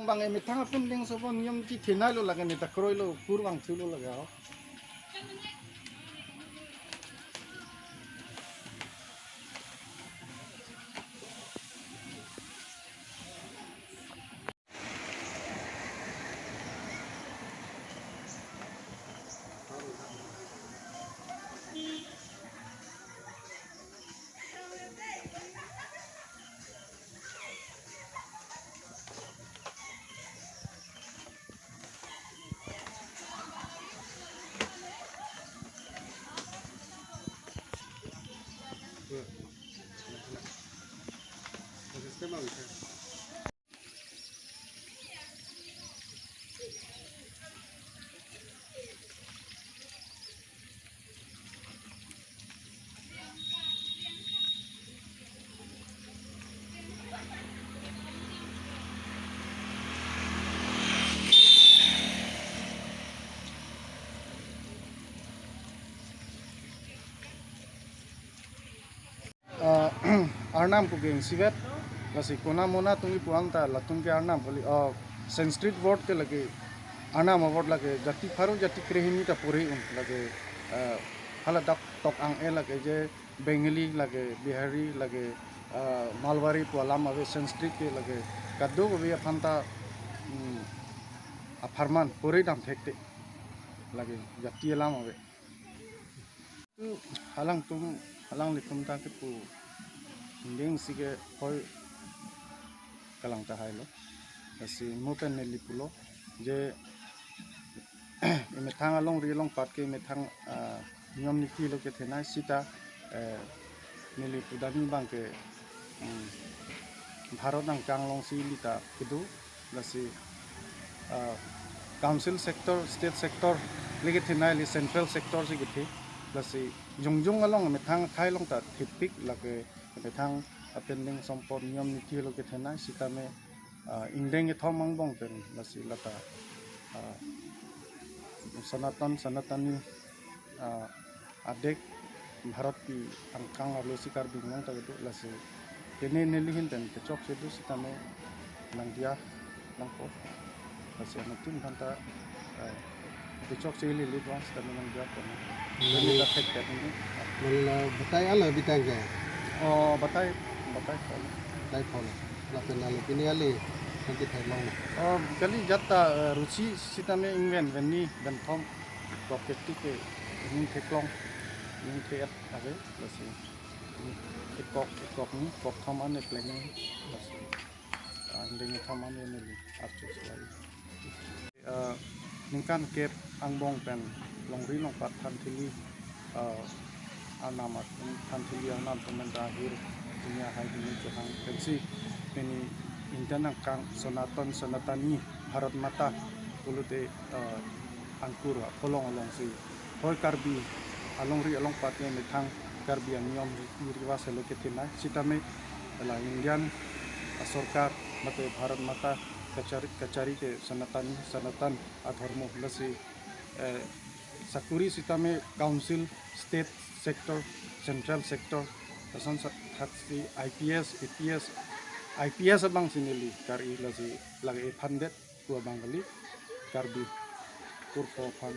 bang emi thang apindeng sobon niam ki thinai lo laga nita kroi lo kurwang thulo laga Arnam ko geng sivet kasi kona mona tungi puang ta latung ke arnam boli sanskrit word ke lage arnam word lage jati pharu jati krehini ta puri un lage hala dak tok ang e lage je bengali lage bihari lage malwari pualam ave sanskrit ke lage kaddo ko be phanta apharman puri dam thekte lage jati elam ave halang likum ta ke pu ding sige hoi kalang ta hai lo kasi mopen ne lipulo je ime thang along ri long pat ke ime thang nyom ni ki lo ke thena sita nili pudani bang ke bharat nang kanglong si lita kudu kasi council sector state sector lege thena li central sector si githi kasi jungjung along ime thang khai long ta thipik lage thang apindeng sompor niam niti lo ke thena sita me indeng e thomang bong pen lasi lata sanatani adek bharat ki angkang alo sikar bingong ta gitu lasi kene nelihin ten kechok sedu sita me nang dia nang ko lasi anatin khanta kechok seli lidwa sita me nang dia ko ni la tek tek ni mana batai ala bitang ke batai follow la penal pini ali nanti thailong kali jatta ruchi sitame ingen venni dan thom property ke ning theklong ning theat ave lasi ekok ni kok thom ane pleng lasi andeng thom ane ni archu swai ningkan kep angbong pen longri long pat than thili anamat than thili anam temen dahir dunia hai dini johang pensi peni indana kang sanatani bharat mata pulute angkur kolong along si hoi karbi along ri along patne mithang karbi niom riwa selo ke thina sitame la indian sarkar mate bharat mata kachari ke sanatan adharmo lasi sakuri sitame council state sector central sector asan saksi IPS abang sinili kari lagi pandet gua banggali karbi kurfo pan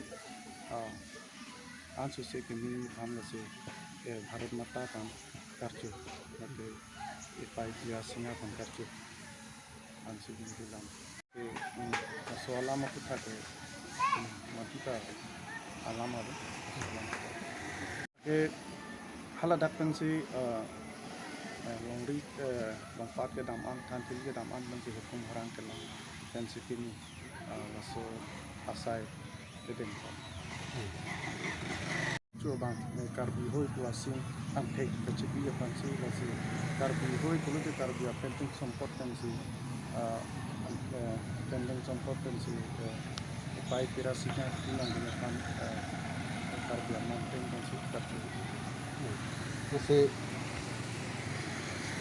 ansu se kini pan lasi bharat mata pan karju lagi IPS singa pan karju ansu bilang soalam aku tak mati ta alam ada hala dakpan si longri longpat ke daman thantil ke daman man si hukum harang ke lang dan si kini laso asai kedeng coba karbi hoi kuasin ang tek kecipi apa si lasi karbi hoi kulo ke karbi apindeng sompot kan si apindeng sompot kan si pai pirasinya bilang dengan karbi amanteng kan si karbi masih